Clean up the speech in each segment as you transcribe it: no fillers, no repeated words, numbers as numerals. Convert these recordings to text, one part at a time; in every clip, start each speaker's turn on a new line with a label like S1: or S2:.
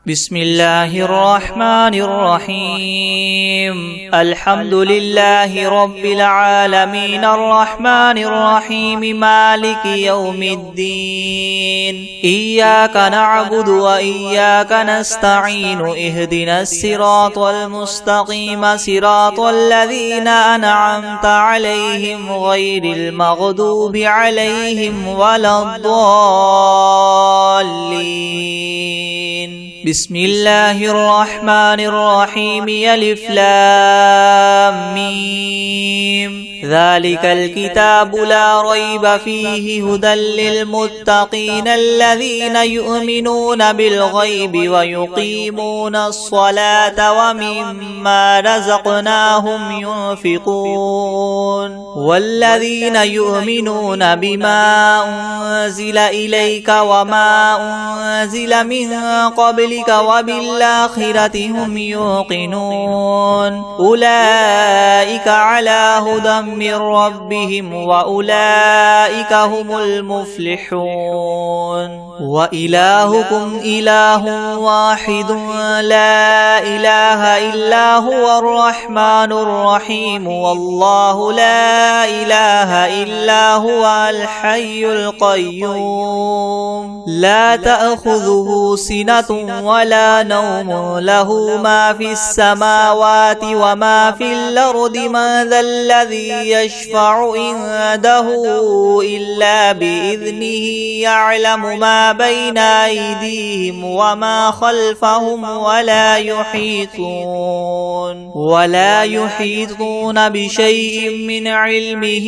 S1: بسم الله الرحمن الرحيم. الحمد لله رب العالمين الرحمن الرحيم مالك يوم الدين. إياك نعبد وإياك نستعين. اهدنا الصراط المستقيم صراط الذين أنعمت عليهم غير المغضوب عليهم ولا الضالين. بسم الله الرحمن الرحيم. ألف لام ميم. ذلك الكتاب لا ريب فيه هدى للمتقين الذين يؤمنون بالغيب ويقيمون الصلاة ومما رزقناهم ينفقون والذين يؤمنون بما أنزل إليك وما أنزل من قبلك وبالآخرة هم يوقنون أولئك على هدى من ربهم وأولئك هم المفلحون. وإلهكم إله واحد لا إله إلا هو الرحمن الرحيم. والله لا إله إلا هو الحي القيوم لا تأخذه سنة ولا نوم له ما في السماوات وما في الأرض. من ذا الذي يشفع عنده إلا بإذنه. يعلم ما بين أيديهم وما خلفهم ولا يحيطون بشيء من علمه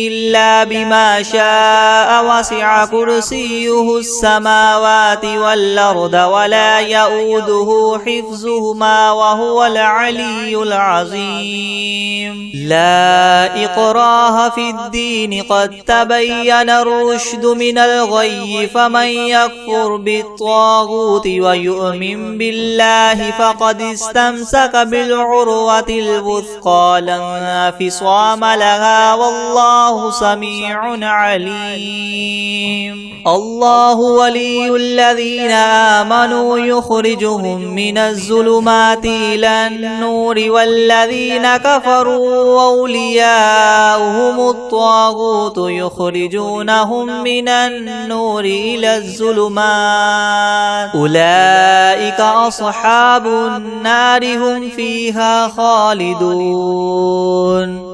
S1: إلا بما شاء. وسع كرسيه السماوات والأرض ولا يؤوده حفظهما وهو العلي العظيم. لا إكراه في الدين قد تبين الرشد من الغي. فمن يكفر بالطاغوت ويؤمن بالله فقد استمسك بالعروة الوثقى لا انفصام لها والله سميع عليم. الله ولي الذين آمنوا يخرجهم من الظلمات إلى النور والذين كفروا أولياؤهم الطاغوت يخرجونهم من النور إلى الظلمات. أولئك أصحاب النار هم فيها خالدون.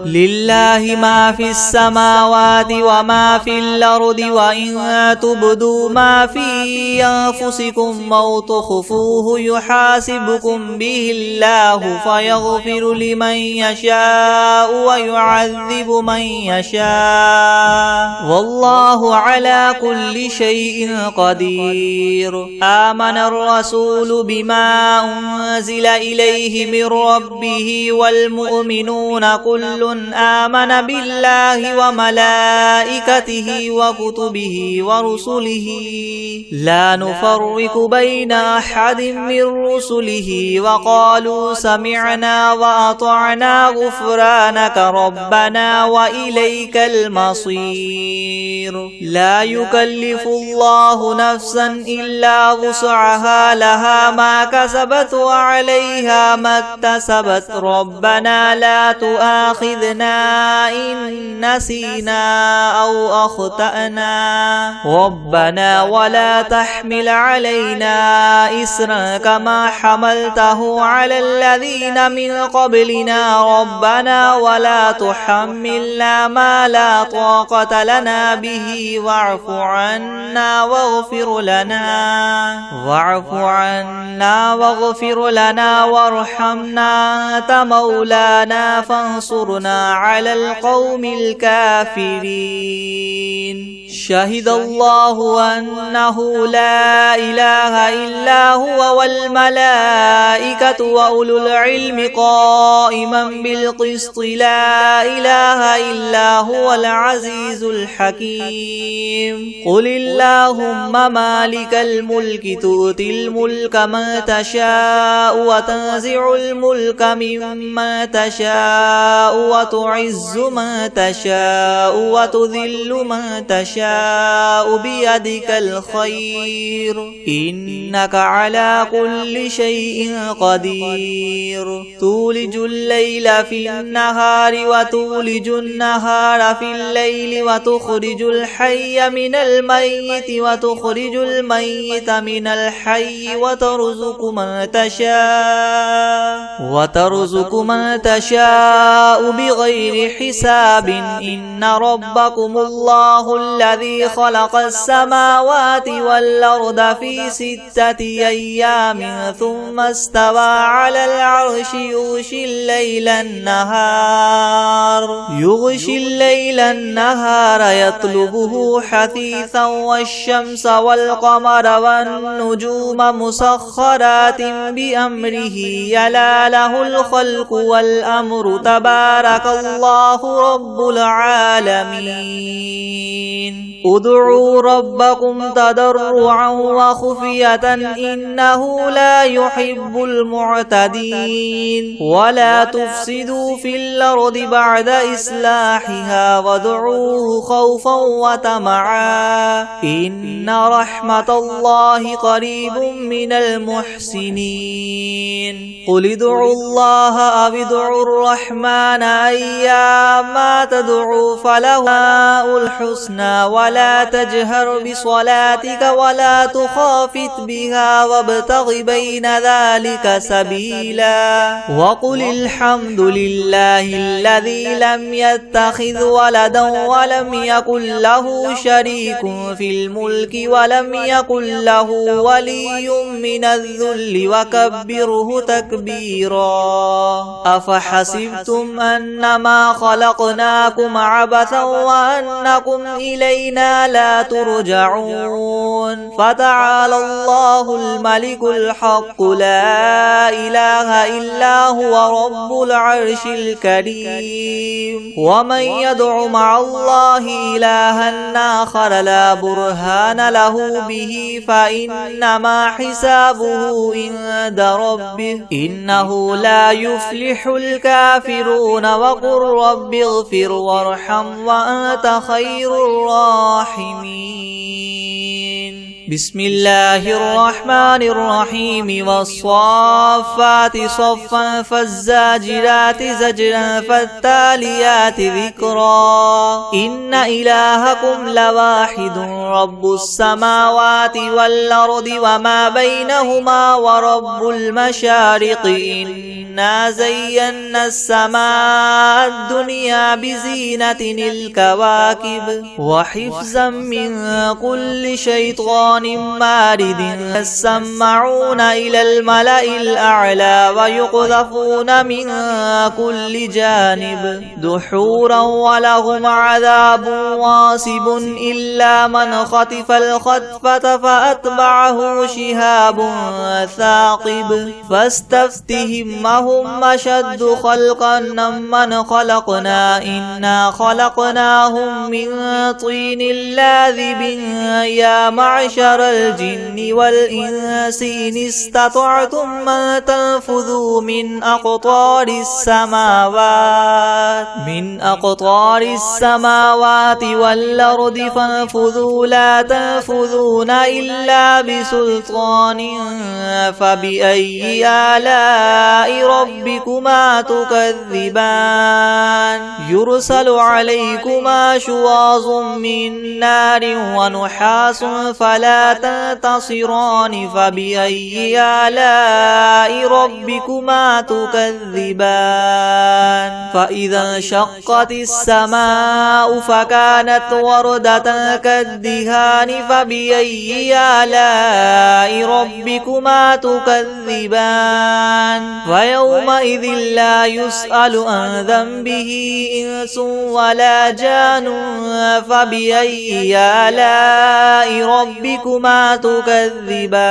S1: لله ما في السماوات وما في الأرض. وإن تبدوا ما في أنفسكم أو تخفوه يحاسبكم به الله فيغفر لمن يشاء ويعذب من يشاء والله على كل شيء قدير. آمن الرسول بما أنزل إليه من ربه والمؤمنون كل آمن بالله وملائكته وكتبه ورسله لا نفرق بين أحد من رسله وقالوا سمعنا وأطعنا غفرانك ربنا وإليك المصير. لا يكلف الله نفسا إلا وسعها لها ما كسبت وعليها ما اكتسبت. ربنا لا تؤاخذنا إن نسينا أو أخطأنا. ربنا ولا تحمل علينا إسرا كما حملته على الذين من قبلنا. ربنا ولا تحملنا ما لا طاقة لنا به واعف عنا واغفر لنا وارحمنا أنت مولانا فانصرنا على القوم الكافرين. شهد الله أنه لا إله إلا هو والملائكة وأولو العلم قائما بالقسط. لا إله إلا هو العزيز الحكيم. قل اللهم مالك الملك تؤتي الملك من تشاء وتنزع الملك ممن تشاء وتعز من تشاء وتذل من تشاء بيدك الخير إنك على كل شيء قدير تولج الليل في النهار وتولج النهار في الليل وتخرج الحي من الميت وتخرج الميت من الحي وترزق من تشاء بغير حساب إن ربكم الله الذي خلق السماوات والأرض في 6 أيام ثم استوى على العرش يغشي الليل النهار يطلبه حثيثا والشمس والقمر والنجوم مسخرات بأمره يلا له الخلق والأمر تبارك الله رب العالمين ادعوا ربكم تضرعا وخفية إنه لا يحب المعتدين ولا تفسدوا في الأرض بعد إصلاحها وادعوه خوفا وطمعا إن رحمة الله قريب من المحسنين قل ادعوا الله أو ادعوا الرحمن أيما تدعوا فله الحسنى ولا تجهر بصلاتك ولا تخافت بها وابتغ بين ذلك سبيلا وقل الحمد لله الذي لم يتخذ ولدا ولم يكن له شريك في الملك ولم يكن له ولي من الذل وكبره تكبيرا أفحسبتم أنما خلقناكم عبثا وأنكم إلينا لا ترجعون فتعالى الله الملك الحق لا إله إلا هو رب العرش الكريم ومن يدع مع الله إلها آخر لا برهان له به فإنما حسابه عند ربه إنه لا يفلح الكافرون وقل رب اغفر وارحم وأنت خير الراحمين بسم الله الرحمن الرحيم والصافات صفا فالزاجرات زجرا فالتاليات ذكرا إن إلهكم لواحد رب السماوات والأرض وما بينهما ورب المشارق إنا زينا السماء الدنيا بزينة الكواكب وحفظا من كل شيطان مارد يسمعون إلى الملأ الأعلى ويقذفون من كل جانب دحورا ولهم عذاب واصب إلا من خطف الخطفة فأتبعه شهاب ثاقب فاستفتهم أهم أشد خلقا من خلقنا إنا خلقناهم من طين لاذب يا معشر الجن والإنس إن استطعتم أن تنفذوا من أقطار السماوات والأرض فانفذوا لا تنفذون إلا بسلطان فبأي آلاء ربكما تكذبان يرسل عليكما شواظ من نار ونحاس فلا تنتصران فبأي آلاء ربكما تكذبان فإذا انشقت السماء فكانت وردة كالدهان فبأي آلاء ربكما تكذبان فيومئذ لا يسأل عن ذنبه إنس ولا جان فبأي آلاء ربكما ربكما تكذبان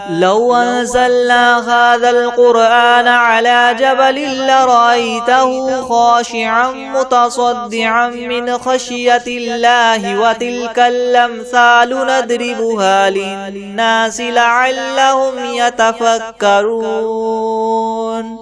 S1: لو أنزلنا هذا القرآن على جبل لرأيته خاشعا متصدعا من خشية الله وتلك الأمثال نضربها للناس لعلهم يتفكرون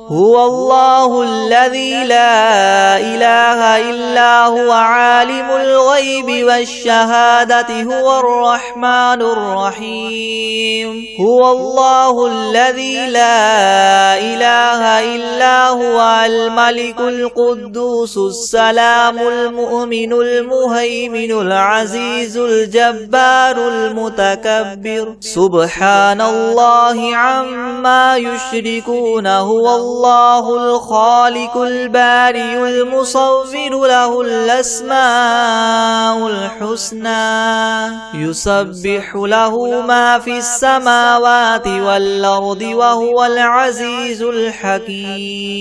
S1: هو الله الذي لا إله إلا هو عالم الغيب والشهادة هو الرحمن الرحيم هو الله الذي لا إله إلا هو الملك القدوس السلام المؤمن المهيمن العزيز الجبار المتكبر سبحان الله عما يشركون هو الله الخالق البارئ المصور له الأسماء الحسنى يسبح له ما في السماوات والأرض وهو العزيز الحكيم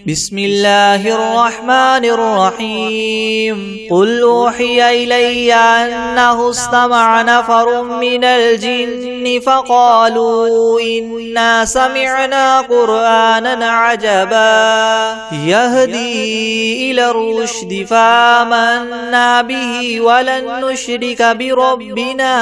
S1: بسم الله الرحمن الرحيم قل أوحي إلي أنه استمع نفر من الجن فقالوا إنا سمعنا قرآنا عجبا يهدي إلى الرشد فآمنا به ولن نشرك بربنا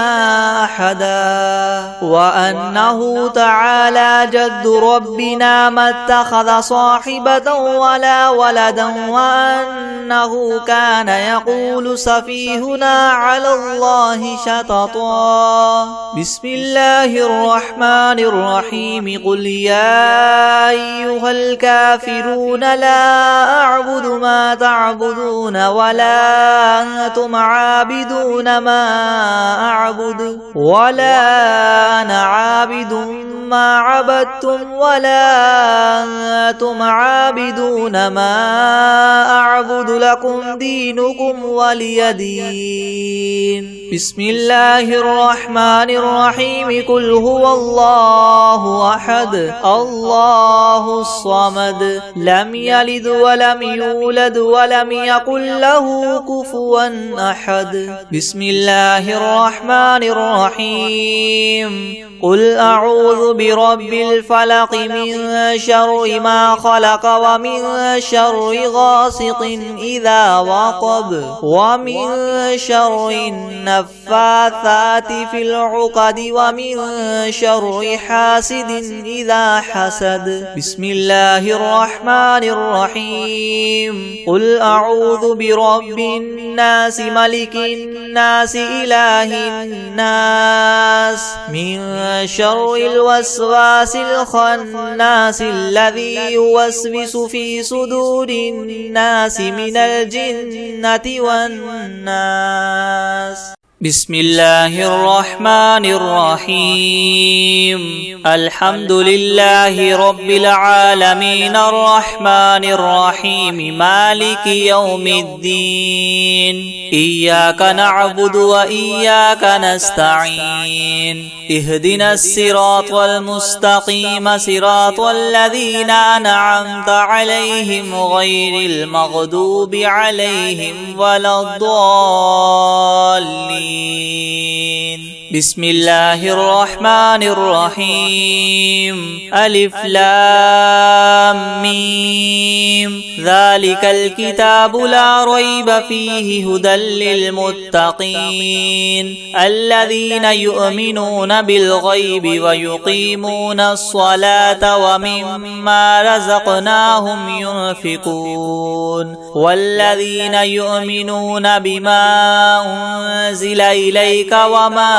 S1: أحدا وأنه تعالى جد ربنا ما اتخذ صاحبة ولا ولدا وأنه كان يقول سفيهنا على الله شططا بسم الله الرحمن الرحيم قل يا أيها الكافرون لا أعبد ما تعبدون ولا أنتم عابدون ما أعبد ولا أنا عابد ما عبدتم ولا أنتم عابدون ما أعبد لكم دينكم ولي دين بسم الله الرحمن الرحيم قل هو الله أحد الله الصمد لم يلد ولم يولد ولم يكن له كفوا أحد بسم الله الرحمن الرحيم قل أعوذ برب الفلق من شر ما خلق ومن شر غاسق إذا وقب ومن شر النفاثات في العقد ومن شر حاسد إذا حسد بسم الله الرحمن الرحيم قل أعوذ برب الناس ملك الناس إله الناس من شر الوسواس الخناس الذي يوسوس في صدور الناس من الجنة والناس بسم الله الرحمن الرحيم الحمد لله رب العالمين الرحمن الرحيم مالك يوم الدين إياك نعبد وإياك نستعين اهدنا الصراط المستقيم صراط الذين أنعمت عليهم غير المغضوب عليهم ولا الضالين بسم الله الرحمن الرحيم ألف لام ميم ذلك الكتاب لا ريب فيه هدى للمتقين الذين يؤمنون بالغيب ويقيمون الصلاة ومما رزقناهم ينفقون والذين يؤمنون بما أنزل إليك وما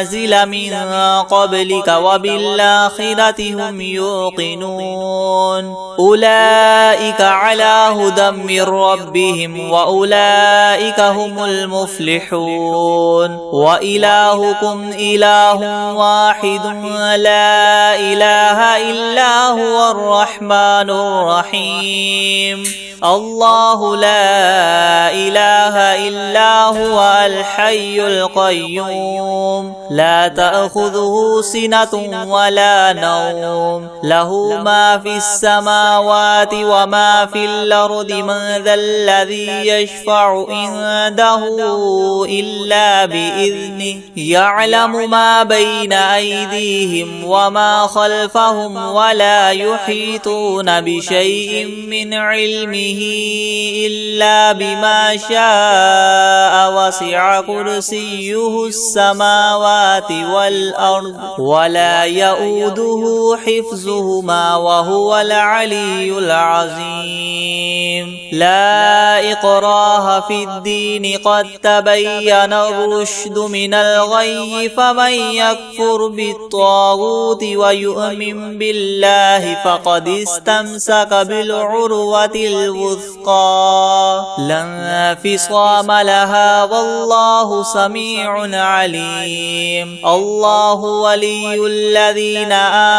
S1: أنزل من قبلك وبالآخرة هم يوقنون أولئك على هدى من ربهم وأولئك هم المفلحون وإلهكم إله واحد لا إله إلا هو الرحمن الرحيم الله لا إله إلا هو الحي القيوم لا تأخذه سنة ولا نوم له ما في السماوات وما في الأرض من ذا الذي يشفع عنده إلا بإذنه يعلم ما بين أيديهم وما خلفهم ولا يحيطون بشيء من علمه إلا بما شاء وسع كرسيه السماوات والأرض ولا يؤوده حفظهما وهو العلي العظيم لا إكراه في الدين قد تبين الرشد من الغي فمن يكفر بالطاغوت ويؤمن بالله فقد استمسك بالعروة الوثقى لا انفصام لها والله سميع عليم الله ولي الذين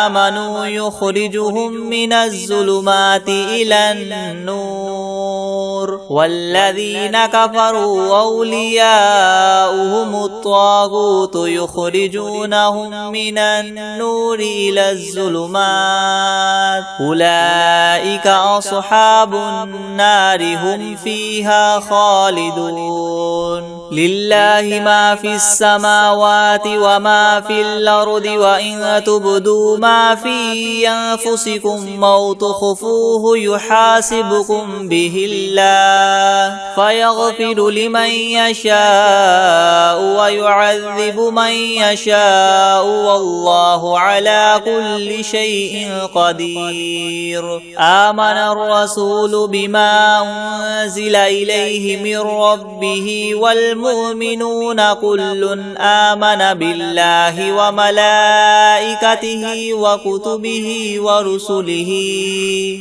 S1: آمنوا يخرجهم من الظلمات إلى النور والذين كفروا أولياؤهم الطاغوت يخرجونهم من النور إلى الظلمات أولئك أصحاب النار هم فيها خالدون لله ما في السماوات وما في الأرض وإن تبدوا ما في أنفسكم أو تخفوه يحاسبكم به الله فيغفر لمن يشاء ويعذب من يشاء والله على كل شيء قدير آمن الرسول بما أنزل إليه من ربه والمؤمنون كل آمن بالله وملائكته وكتبه ورسله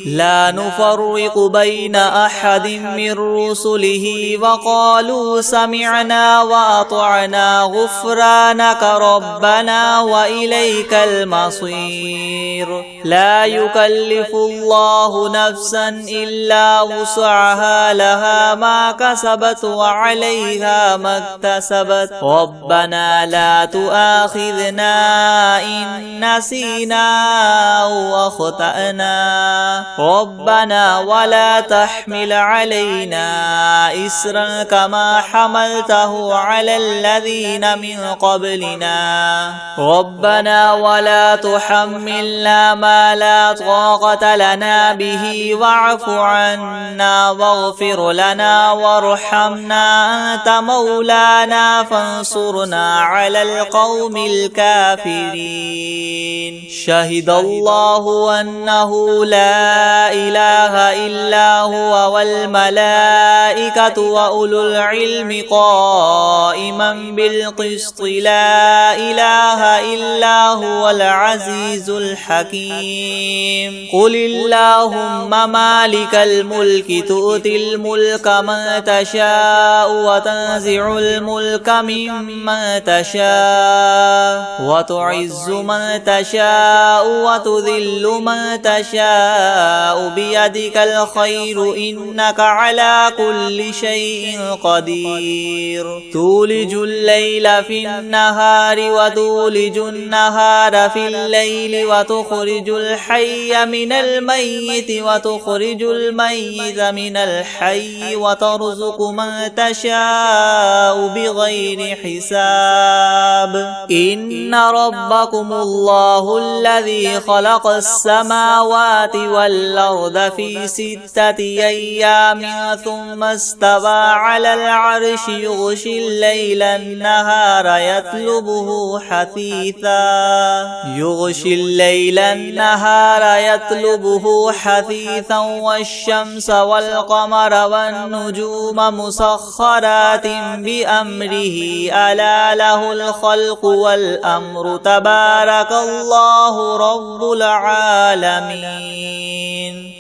S1: لا نفرق بين أحد من رسله وقالوا سمعنا وأطعنا غفرانك ربنا وإليك المصير لا يكلف الله نفسا إلا وسعها لها ما كسبت وعليها ما اكتسبت ربنا لا تؤاخذنا إن نسينا أو أخطأنا ربنا ولا تحمل علينا إسرا كما حملته على الذين من قبلنا ربنا ولا تحملنا ما لا طاقة لنا به واعف عنا واغفر لنا وارحمنا أنت مولانا فانصرنا على القوم الكافرين شهد الله أنه لا إله إلا هو والملائكة وأولو العلم قائما بالقسط لا إله إلا هو العزيز الحكيم قل اللهم مالك الملك تؤتي الملك من تشاء وتنزع الملك ممن تشاء وتعز من تشاء وتذل من تشاء بيدك الخير إنك على كل شيء قدير تولج الليل في النهار وتولج النهار في الليل وتخرج الحي من الميت وتخرج الميت من الحي وترزق من تشاء بغير حساب إن ربكم الله الذي خلق السماوات والأرض في 6 أيام ثم استوى على العرش يغشي الليل النهار يطلبه حثيثا والشمس والقمر والنجوم مسخرات بأمره ألا له الخلق والأمر تبارك الله رب العالمين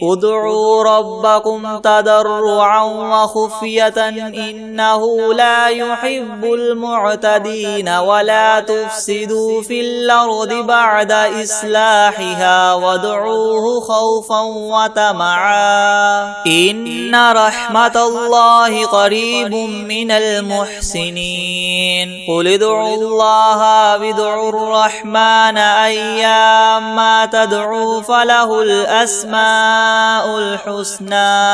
S1: ادعوا ربكم تضرعا وخفية إنه لا يحب المعتدين ولا تفسدوا في الأرض بعد إصلاحها وادعوه خوفا وطمعا إن رحمة الله قريب من المحسنين قل ادعوا الله وادعوا الرحمن أيما تدعوا فله الأسماء الحسنى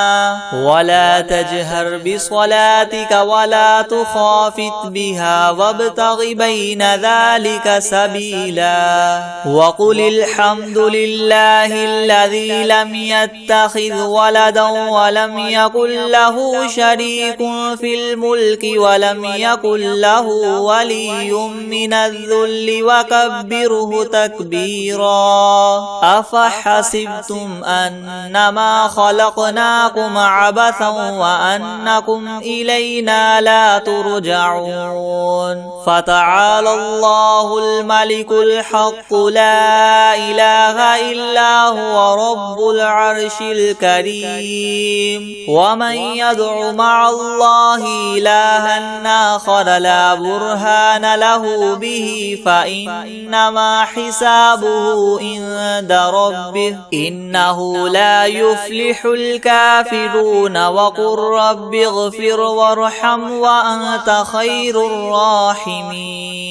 S1: ولا تجهر بصلاتك ولا تخافت بها وابتغ بين ذلك سبيلا وقل الحمد لله الذي لم يتخذ ولدا ولم يكن له شريك في الملك ولم يكن له ولي من الذل وكبره تكبيرا أفحسبتم أنما خلقناكم عبثا وأنكم إلينا لا ترجعون فتعالى الله الملك الحق لا إله إلا هو رب العرش الكريم ومن يدع مع الله إلها آخر لا برهان له به فإنما حسابه عند ربه إنه لا يفلح الكافرون وقل رب اغفر وارحم وأنت خير الراحمين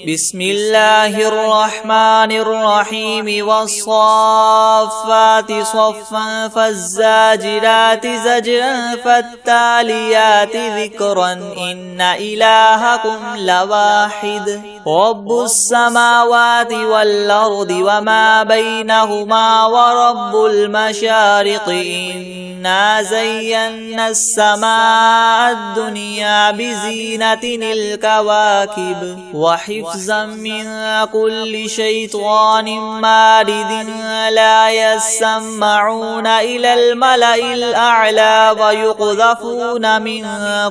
S1: بسم الله الرحمن الرحيم والصافات صفا فالزاجرات زجرا فالتاليات ذكرا إن إلهكم لواحد رب السماوات والأرض وما بينهما ورب المشارق إنا زينا السماء الدنيا بزينة الكواكب وحفظا من كل شيطان مارد لا يسمعون إلى الملأ الأعلى ويقذفون من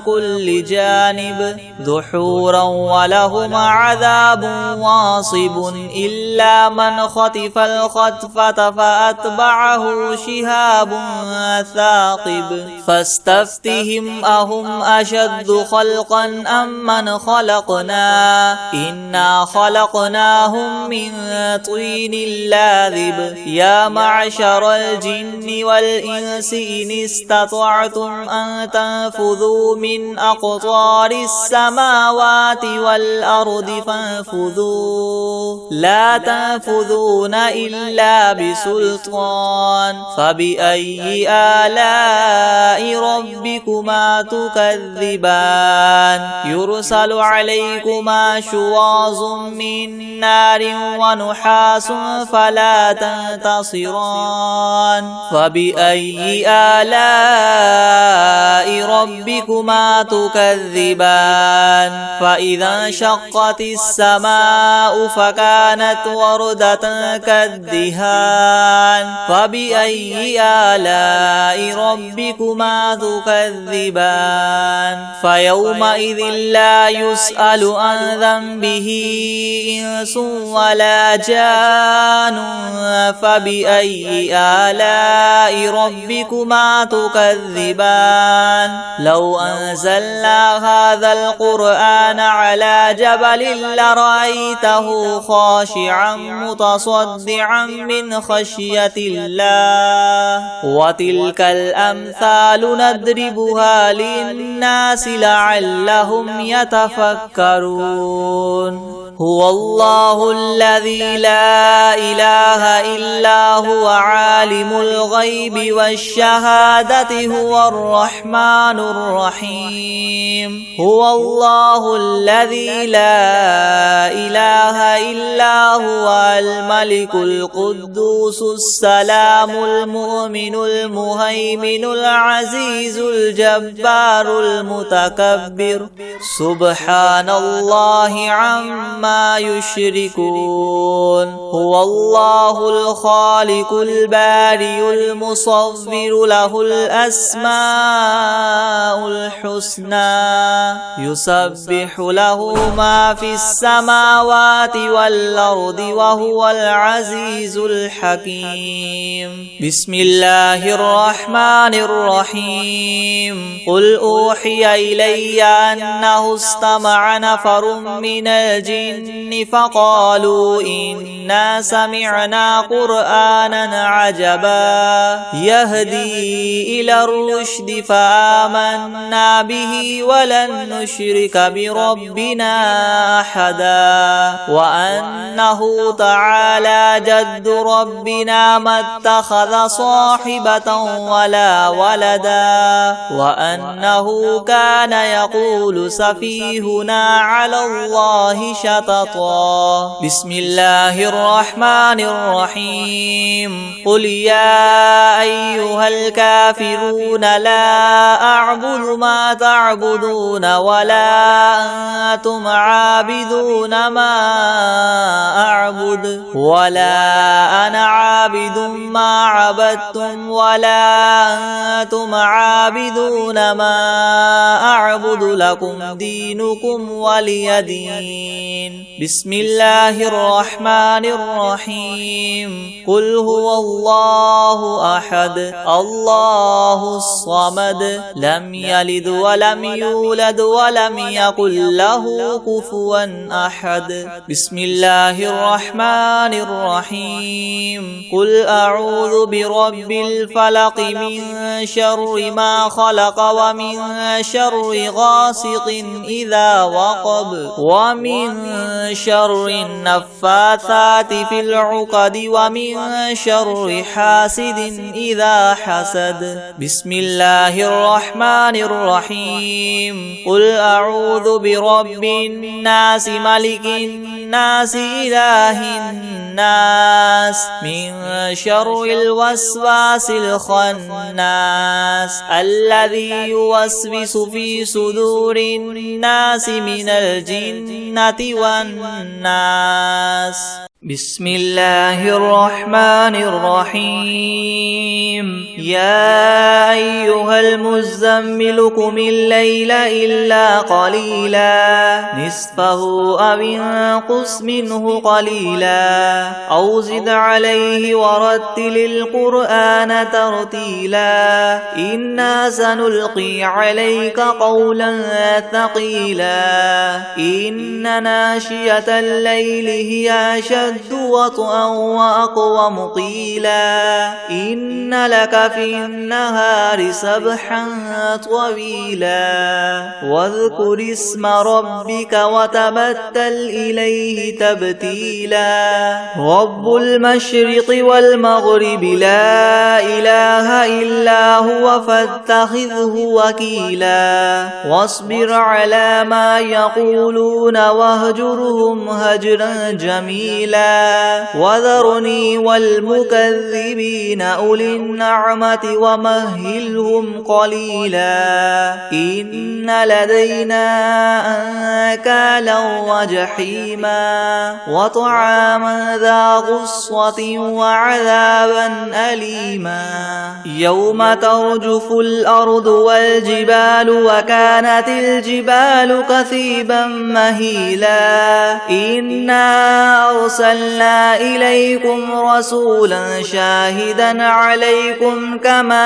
S1: كل جانب دحورا ولهم عذاب واصب إلا من خطف الخطفة فأتبعه شهاب ثاقب فاستفتهم أهم أشد خلقا أم من خلقنا إنا خلقناهم من طين لاذب يا معشر الجن والإنس إن استطعتم أن تنفذوا من أقطار السماوات والأرض فانفذوا لا تنفذون إلا بسلطان فبأي آلاء ربكما تكذبان يرسل عليكما شواظ من نار ونحاس فلا تنتصران فبأي آلاء ربكما تكذبان فإذا انشقت السماء فكانت وردة كالدهان فبأي آلاء ربكما تكذبان فيومئذ لا يسأل عن ذنبه إنس ولا جان فبأي آلاء ربكما تكذبان لو أنزلنا هذا القرآن على جبل لرأيته خاشعا متصدعا من خشية الله وتلك الأمثال نضربها للناس لعلهم يتفكرون هو الله الذي لا إله إلا هو عالم الغيب والشهادة هو الرحمن الرحيم هو الله الذي لا إله إلا هو الملك القدوس السلام المؤمن المهيمن العزيز الجبار المتكبر سبحان الله عما يشركون هو الله الخالق الخالق البارئ المصور له الأسماء الحسنى يسبح له ما في السماوات والأرض وهو العزيز الحكيم. بسم الله الرحمن الرحيم. قل أوحي إلي أنه استمع نفر من الجن فقالوا إنا سمعنا قرآنا عجبا يهدي إلى الرشد فآمنا به ولن نشرك بربنا أحدا وأنه تعالى جد ربنا ما اتخذ صاحبة ولا ولدا وأنه كان يقول سفيهنا على الله شططا. بسم الله الرحمن الرحيم. قل يا أيها الكافرون لا أعبد ما تعبدون ولا أنتم عابدون ما أعبد ولا أنا عابد ما عبدتم ولا أنتم عابدون ما أعبد لكم دينكم ولي دين. بسم الله الرحمن الرحيم. قل هو الله أحد الله الصمد لم يلد ولم يولد ولم يكن له كفوا أحد. بسم الله الرحمن الرحيم. قل أعوذ برب الفلق من شر ما خلق ومن شر غاسق إذا وقب ومن شر النفاثات في العقد ومن شر حاسد إذا حسد. بسم الله الرحمن الرحيم. قل أعوذ برب الناس ملك الناس إله الناس من شر الوسواس الخناس الذي يوسوس في صدور الناس من الجنة والناس. بسم الله الرحمن الرحيم. يا أيها المزمل قم الليل إلا قليلا نصفه أو انقص منه قليلا أو زد عليه ورتل القرآن ترتيلا إنا سنلقي عليك قولا ثقيلا إن ناشية الليل هي أشد وطئا وأقوم قيلا إن لك في النهار سبحا طويلا واذكر اسم ربك وتبتل إليه تبتيلا. رب المشرق والمغرب لا إله إلا هو فاتخذه وكيلا واصبر على ما يقولون واهجرهم هجرا جميلا وذرني والمكذبين أولي النعمة ومهلهم قليلا إن لدينا أنكالا وجحيما وطعاما ذا غصة وعذابا أليما يوم ترجف الأرض والجبال وكانت الجبال كثيبا مهيلا إنا أرسلنا إليكم رسولا شاهدا عليكم كما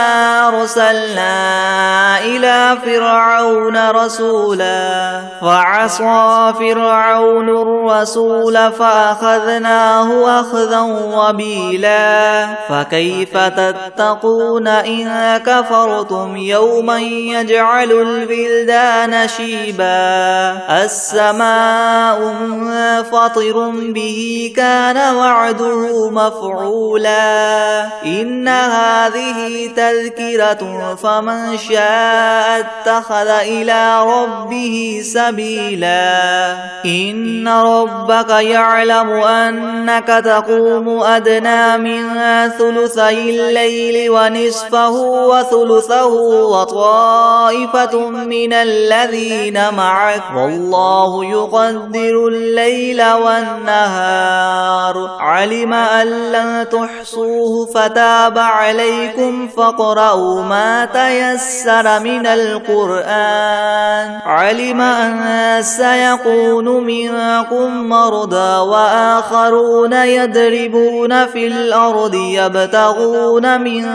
S1: أرسلنا إلى فرعون رسولا فعصى فرعون الرسول فأخذناه أخذا وبيلا فكيف تتقون إن كفرتم يوما يجعل البلدان شيبا السماء منفطر به كان وعده مفعولا إن هذه تذكرة فمن شاء اتخذ إلى ربه سبيلا إن ربك يعلم أنك تقوم أدنى من ثلثي الليل ونصفه وثلثه وطائفة من الذين معك والله يقدر الليل والنهار النار علم أن لن تحصوه فتاب عليكم فاقرؤوا ما تيسر من القرآن علم أن سيكون منكم مرضى وآخرون يضربون في الأرض يبتغون من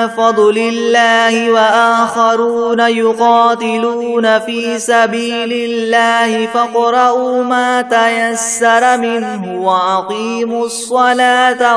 S1: فضل الله وآخرون يقاتلون في سبيل الله فاقرؤوا ما تيسر منه وأقيموا الصلاة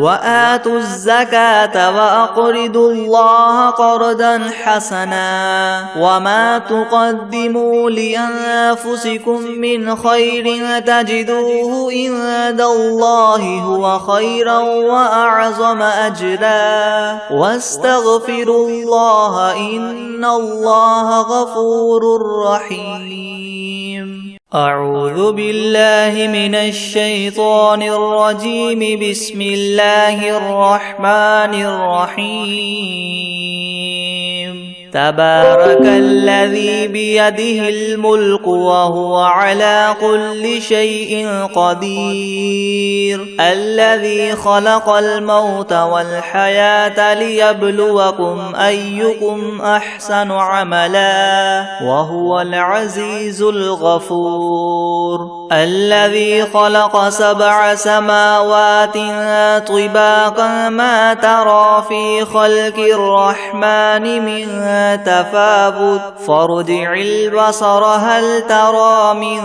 S1: وآتوا الزكاة وأقرضوا الله قرضا حسنا وما تقدموا لأنفسكم من خير تجدوه عند الله هو خيرا وأعظم أجرا واستغفروا الله إن الله غفور رحيم. أعوذ بالله من الشيطان الرجيم. بسم الله الرحمن الرحيم. تبارك الذي بيده الملك وهو على كل شيء قدير الذي خلق الموت والحياة ليبلوكم أيكم أحسن عملا وهو العزيز الغفور الذي خلق 7 سماوات طباقا ما ترى في خلق الرحمن من تفاوت فارجع البصر هل ترى من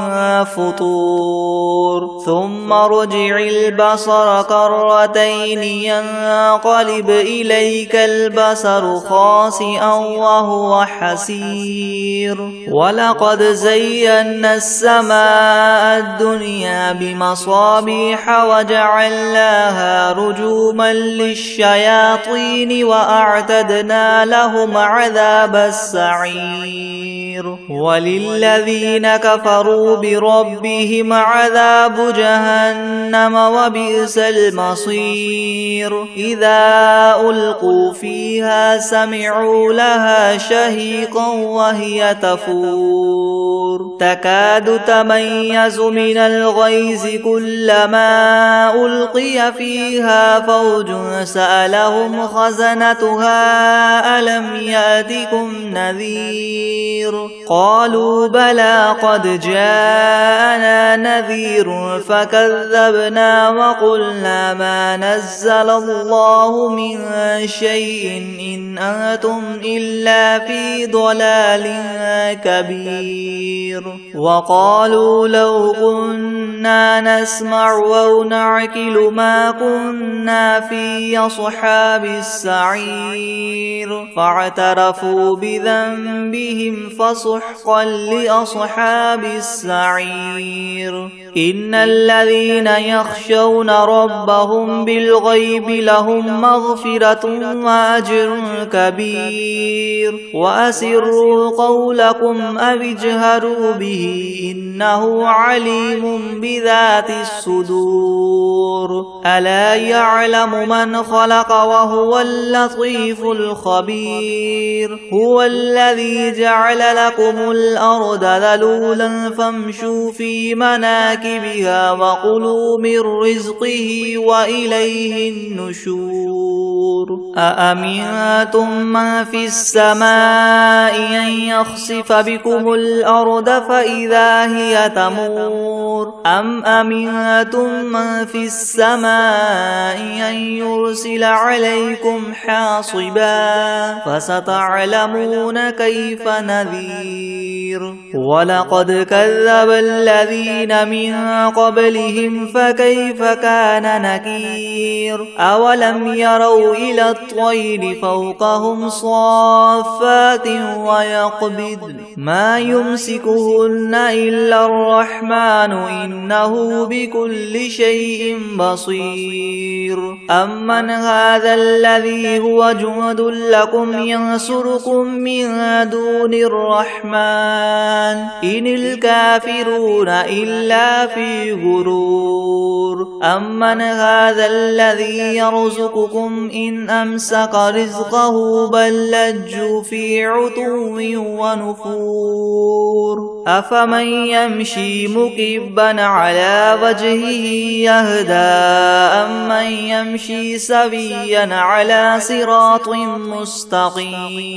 S1: فطور ثم ارجع البصر كرتين ينقلب إليك البصر خاسئا وهو حسير ولقد زينا السماء الدنيا بمصابيح وجعلناها رجوما للشياطين وأعتدنا لهم عذاب السعير وللذين كفروا بربهم عذاب جهنم وبئس المصير إذا ألقوا فيها سمعوا لها شهيقا وهي تفور تكاد تميز من الغيظ كلما ألقي فيها فوج سألهم خزنتها ألم يأتكم نذير قالوا بلى قد جاءنا نذير فكذبنا وقلنا ما نزل الله من شيء إن أنتم إلا في ضلال كبير وقالوا لو كنا نسمع أو نعقل ما كنا في أصحاب السعير فاعترفوا بذنبهم فسحقا لأصحاب السعير إن الذين يخشون ربهم بالغيب لهم مغفرة وأجر كبير وأسروا قولكم أو اجهروا به إنه عليم بذات الصدور ألا يعلم من خلق وهو اللطيف الخبير هو الذي جعل لكم الأرض ذلولا فامشوا في مناكبها وكلوا من رزقه وإليه النشور أأمنتم من في السماء أن يخسف بكم الأرض فإذا هي تمور أم أمنتم من في السماء أن يرسل عليكم حاصبا فستعلمون كيف نذير ولقد كذب الذين من قبلهم فكيف كان نكير أولم يروا إلى الطير فوقهم صافات ويقبض ما يمسكهن إلا الرحمن إنه بكل شيء بصير أمن هذا الذي هو جند لكم ينصركم من دون الرحمن إن الكافرون إلا في غرور أمن هذا الذي يرزقكم إن أمسك رزقه بل لجوا في عتو ونفور أفمن يمشي مكبا على وجهه يهدى أمن يمشي سويا على صراط مستقيم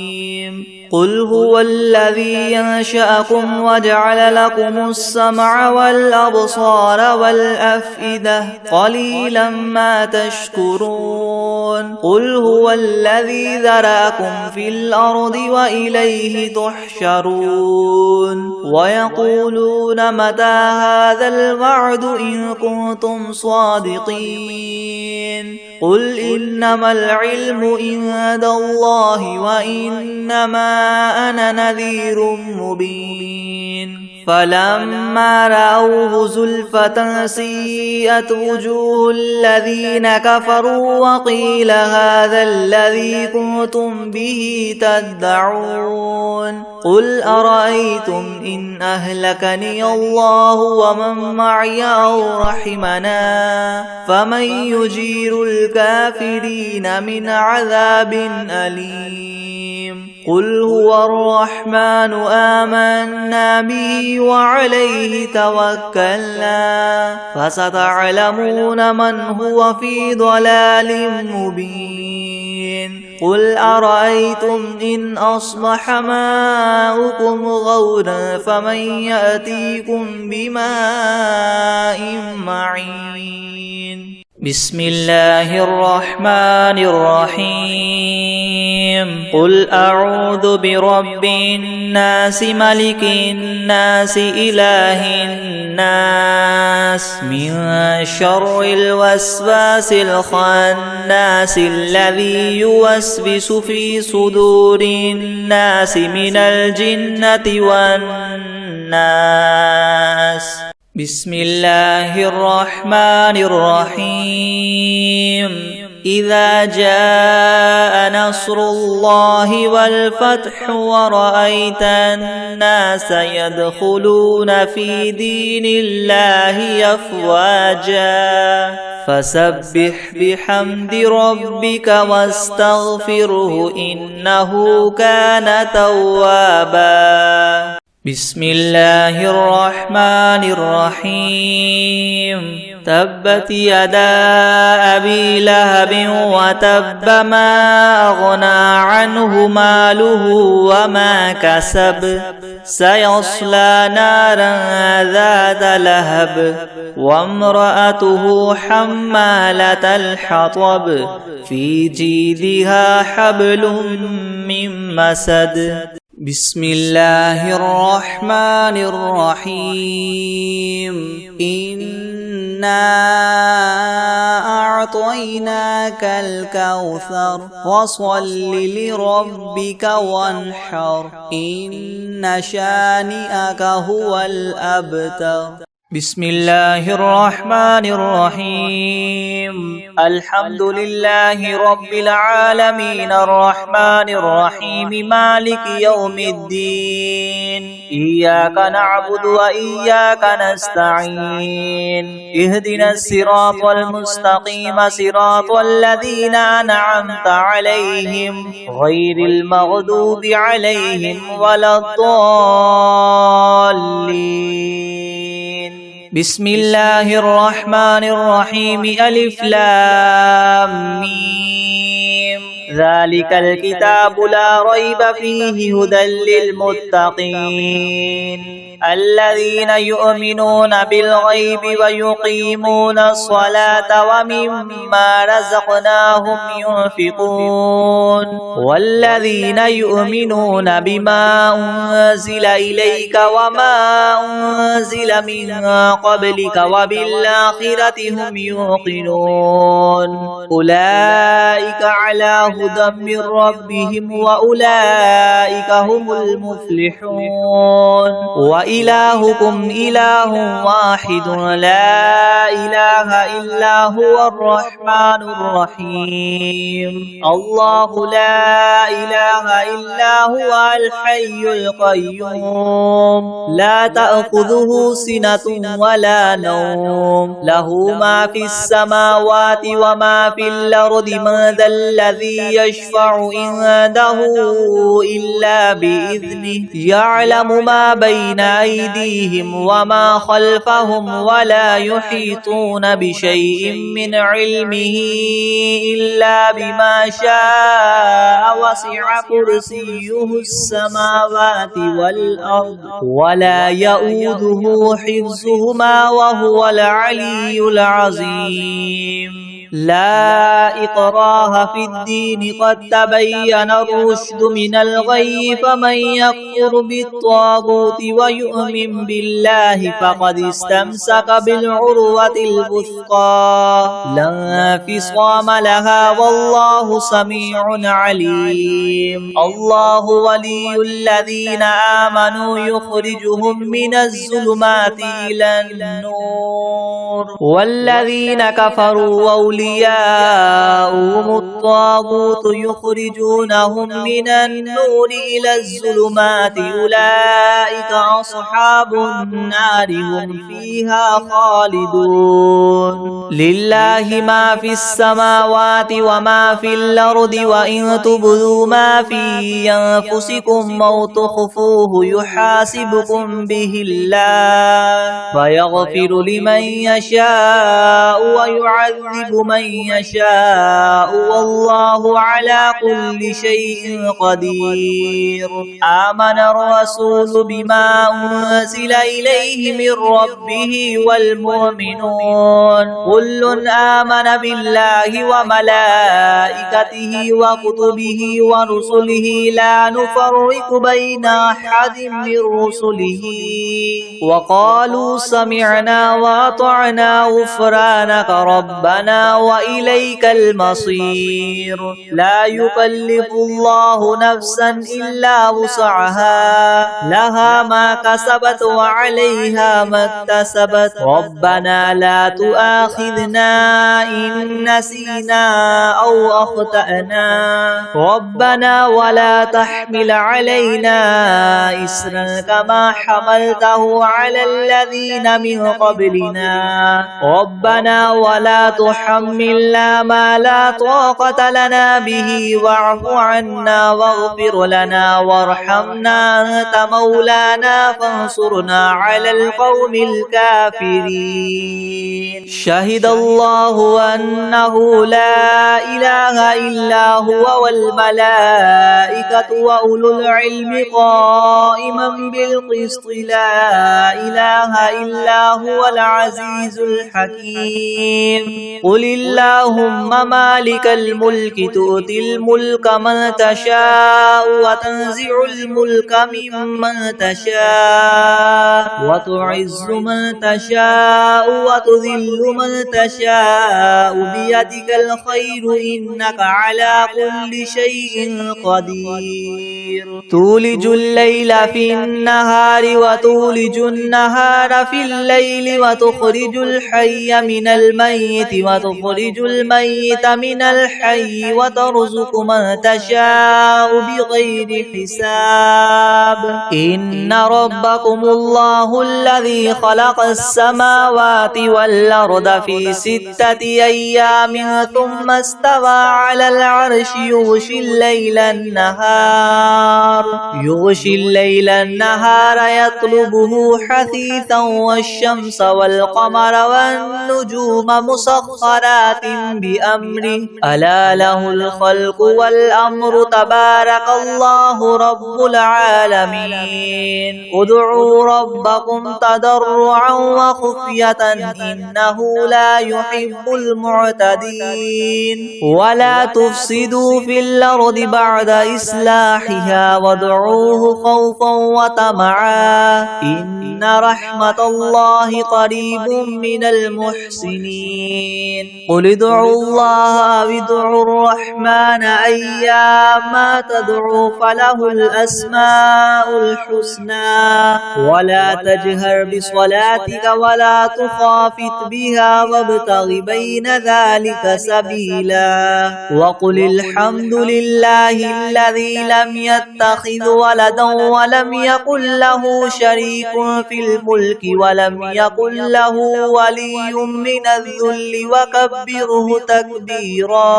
S1: قل هو الذي ينشأكم وجعل لكم السمع والأبصار والأفئدة قليلا ما تشكرون قل هو الذي ذرأكم في الأرض وإليه تحشرون ويقولون متى هذا الوعد إن كنتم صادقين قل إنما العلم عند الله وإنما أنا نذير مبين فلما رأوه زلفة سيئت وجوه الذين كفروا وقيل هذا الذي كنتم به تدعون قل أرأيتم إن أهلكني الله ومن معي أو رحمنا فمن يجير الكافرين من عذاب أليم قل هو الرحمن آمنا به وعليه توكلنا فستعلمون من هو في ضلال مبين قل أرأيتم إن أصبح ماؤكم غورا فمن يأتيكم بماء معين بسم الله الرحمن الرحيم قل أعوذ برب الناس ملك الناس إله الناس من شر الوسواس الخناس الذي يوسوس في صدور الناس من الجنة والناس بسم الله الرحمن الرحيم إذا جاء نصر الله والفتح ورأيت الناس يدخلون في دين الله أفواجا فسبح بحمد ربك واستغفره إنه كان توابا بسم الله الرحمن الرحيم تبت يدا أبي لهب وتب ما أغنى عنه ماله وما كسب سيصلى نارا ذات لهب وامرأته حمالة الحطب في جيدها حبل من مسد بسم الله الرحمن الرحيم إنا أعطيناك الكوثر فصل لربك وانحر إن شانئك هو الأبتر بسم الله الرحمن الرحيم الحمد لله رب العالمين الرحمن الرحيم مالك يوم الدين إياك نعبد وإياك نستعين اهدنا الصراط المستقيم صراط الذين أنعمت عليهم غير المغضوب عليهم ولا الضالين بسم الله الرحمن الرحيم ألف لام ميم ذلك الكتاب لا ريب فيه هدى للمتقين الذين يؤمنون بالغيب ويقيمون الصلاة ومما رزقناهم ينفقون والذين يؤمنون بما أنزل إليك وما أنزل من قبلك وبالآخرة هم يوقنون أولئك على هدى من ربهم وأولئك هم المفلحون وإلهكم إله واحد لا إله إلا هو الرحمن الرحيم الله لا إله إلا هو الحي القيوم لا تأخذه سنة ولا نوم له ما في السماوات وما في الأرض من ذا الذي يشفع عنده إلا بإذنه يعلم ما بين أيديهم وما خلفهم ولا يحيطون بشيء من علمه إلا بما شاء وسع كرسيه السماوات والأرض ولا يؤوده حفظهما وهو العلي العظيم لا إكراه في الدين قد تبين الرشد من الغي فمن يكفر بالطاغوت ويؤمن بالله فقد استمسك بالعروة الوثقى لا انفصام لها والله سميع عليم الله ولي الذين آمنوا يخرجهم من الظلمات إلى النور والذين كفروا أولياؤهم الطاغوت يخرجونهم من النور إلى الظلمات أولئك أصحاب النار هم فيها خالدون لله ما في السماوات وما في الأرض وإن تبدوا ما في أنفسكم أو تخفوه يحاسبكم به الله فيغفر لمن يشاء ويعذب من يشاء والله على كل شيء قدير آمن الرسول بما أنزل إليه من ربه والمؤمنون كل آمن بالله وملائكته وكتبه ورسله لا نفرق بين أحد من رسله وقالوا سمعنا وأطعنا غفرانك ربنا وإليك المصير لا يكلف الله نفسا إلا وسعها لها ما كسبت وعليها ما اكتسبت ربنا لا تؤاخذنا إن نسينا أو أخطأنا ربنا ولا تحمل علينا إسرا كما حملته على الذين من قبلنا ربنا ولا تحملنا ما لا طاقة لنا به واعف عنا واغفر لنا وارحمنا أنت مولانا فانصرنا على القوم الكافرين شهد الله أنه لا إله إلا هو والملائكة وأولو العلم قائما بالقسط لا إله إلا هو العزيز الحكيم قل اللهم مالك الملك تؤتي الملك من تشاء وتنزع الملك ممن تشاء وتعز من تشاء وتذل من تشاء بيدك الخير إنك على كل شيء قدير تولج الليل في النهار وتولج النهار في الليل وتخرج الحي من الميت وتخرج الميت من الحي وترزق من تشاء بغير حساب إن ربكم الله الذي خلق السماوات والأرض في 6 أيام ثم استوى على العرش يغشي الليل النهار يطلبه حثيثا والشمس والقمر والنجوم مسخرات بأمره ألا له الخلق والأمر تبارك الله رب العالمين ادعوا ربكم تضرعا وخفية إنه لا يحب المعتدين ولا تفسدوا في الأرض بعد إصلاحها وادعوه خوفا وطمعا إن رحمة الله قريب من المحسنين قل ادعوا الله أو ادعوا الرحمن أيما تدعوا فله الأسماء الحسنى ولا تجهر بصلاتك ولا تخافت بها وابتغ بين ذلك سبيلا وقل الحمد لله الذي لم يتخذ ولدا ولم يكن له شريك في الملك ولم يكن له ولي من الذل وكبره تكبيرا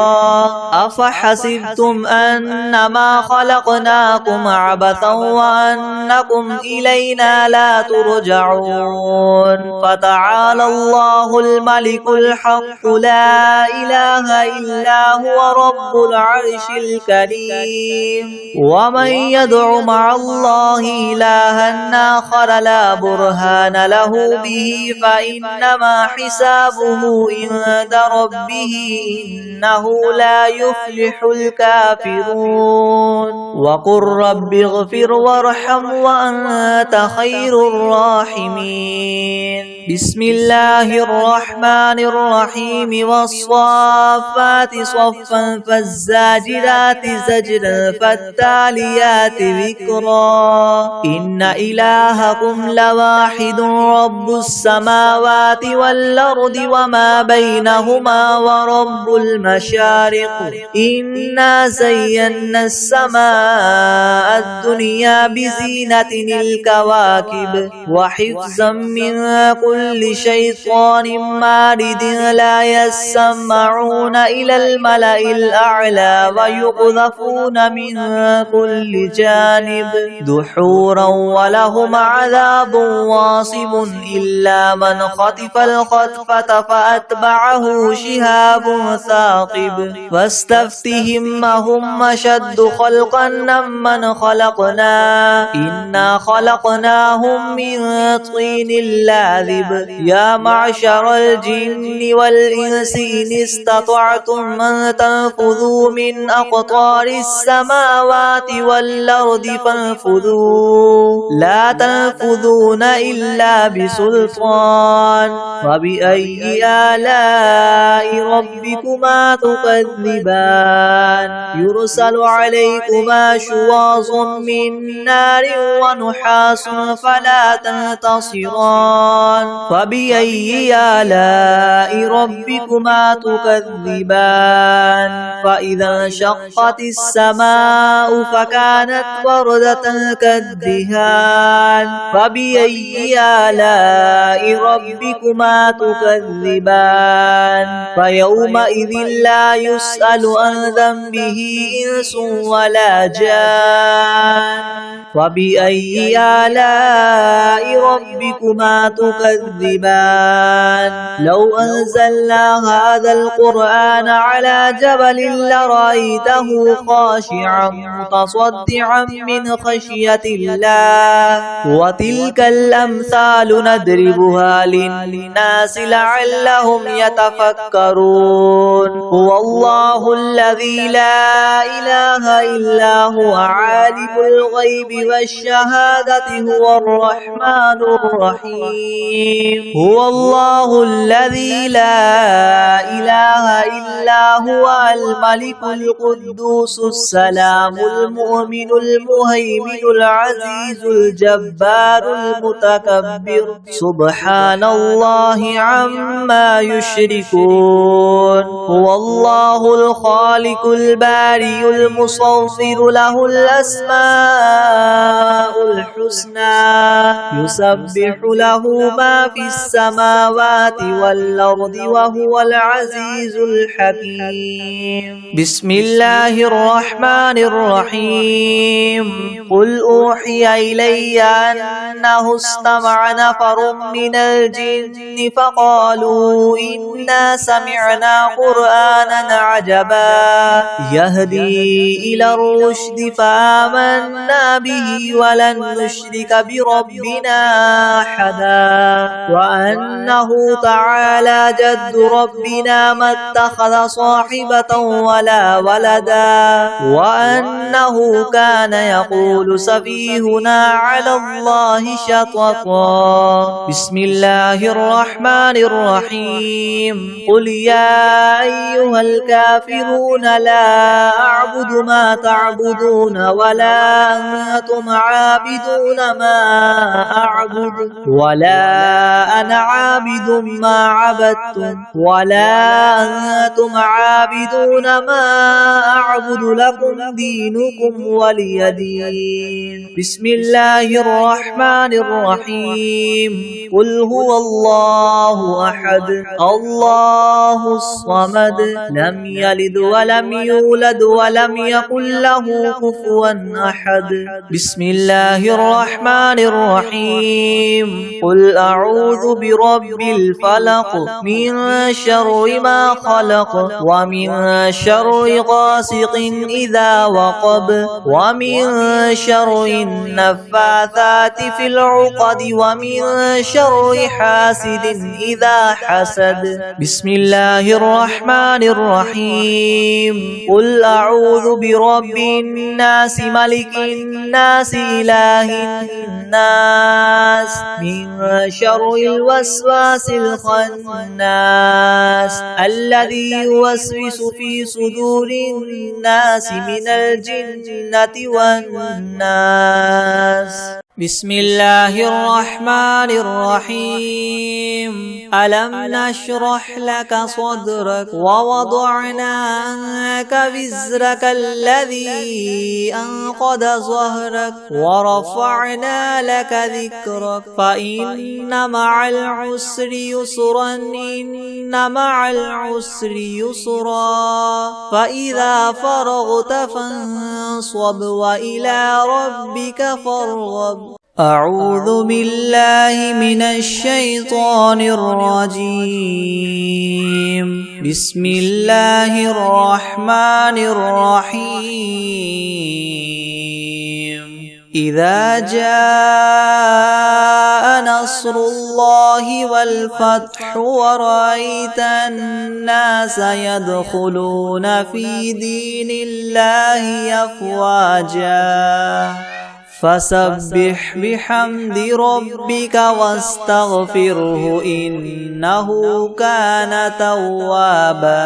S1: أفحسبتم أنما خلقناكم عبثا وأنكم إلينا لا ترجعون فتعالى الله الملك الحق لا إله إلا هو رب العرش الكريم ومن يدع مع الله إلها آخر لا برهان له به فإنما حسابه عند ربه إنه لا يفلح الكافرون وقل رب اغفر وارحم وأنت خير الراحمين بسم الله الرحمن الرحيم والصافات صفا فالزاجرات زجرا فالتاليات ذكرا إن إلهكم لواحد رب السماوات والأرض وما بينهما ورب المشارق إنا زينا السماء الدنيا بزينة الكواكب وحفظا من كل شيطان مارد لا يسمعون إلى الملأ الأعلى ويقذفون من كل جانب دحورا ولهم عذاب واصب إلا من خطف الخطفة فأتبعه شهاب ثاقب فاستفتهم هم أشد خلقا ممن خلقنا إنا خلقناهم من طين لاذب يا معشر الجن والإنس إن استطعتم أن تنفذوا من أقطار السماوات والأرض فانفذوا لا تنفذون إلا بسلطان فبأي آلاء ربكما تكذبان يرسل عليكما شواظ من نار ونحاس فلا تنتصران فبأي آلاء ربكما تكذبان فإذا انشقت السماء فكانت وردة كالدهان فبأي آلاء ربكما تكذبان فيومئذ لا يسأل عن ذنبه إنس ولا جان فبأي آلاء ربكما تكذبان لو أنزلنا هذا القرآن على جبل لرأيته خاشعا متصدعا من خشية الله وتلك الأمثال نضربها للناس لعلهم يتفكرون هو الله الذي لا إله إلا هو عالم الغيب والشهادة هو الرحمن الرحيم هو الله الذي لا إله إلا هو الملك القدوس السلام المؤمن المهيمن العزيز الجبار المتكبر سبحان الله عما يشركون هو الله الخالق البارئ المصور له الأسماء الحسنى يسبح له ما في السماوات والأرض وهو العزيز الحكيم بسم الله الرحمن الرحيم قل أوحي إلي أنه استمع نفر من الجن فقالوا إنا سمعنا قرآنا عجبا يهدي إلى الرشد فآمنا به ولن نشرك بربنا أحدا وأنه تعالى جد ربنا ما اتخذ صاحبة ولا ولدا وأنه كان يقول سفيهنا على الله شططا. بسم الله الرحمن الرحيم. قل يا أيها الكافرون لا أعبد ما تعبدون ولا أنتم عابدون ما أعبد ولا أنا عابد ما عبدتم ولا أنتم عابدون ما أعبد لكم دينكم ولي دين. بسم الله الرحمن الرحيم. قل هو الله أحد الله الصمد لم يلد ولم يولد ولم يكن له كفوا أحد. بسم الله الرحمن الرحيم. قل أعوذ برب الفلق من شر ما خلق ومن شر غاسق إذا وقب ومن شر النفاثات في العقد ومن شر حاسد إذا حسد. بسم الله الرحمن الرحيم. قل أعوذ برب الناس ملك الناس إله الناس من شر الوسواس الخناس الذي يوسوس في صدور الناس من الجنة والناس. بسم الله الرحمن الرحيم. ألم نشرح لك صدرك ووضعنا عنك وزرك الذي أنقض ظهرك ورفعنا لك ذكرك فإن مع العسر يسرا إن مع العسر يسرا فإذا فرغت فانصب وإلى ربك فارغب. أعوذ بالله من الشيطان الرجيم. بسم الله الرحمن الرحيم. إذا جاء نصر الله والفتح ورأيت الناس يدخلون في دين الله أفواجا فسبح بحمد ربك واستغفره إنه كان توابا.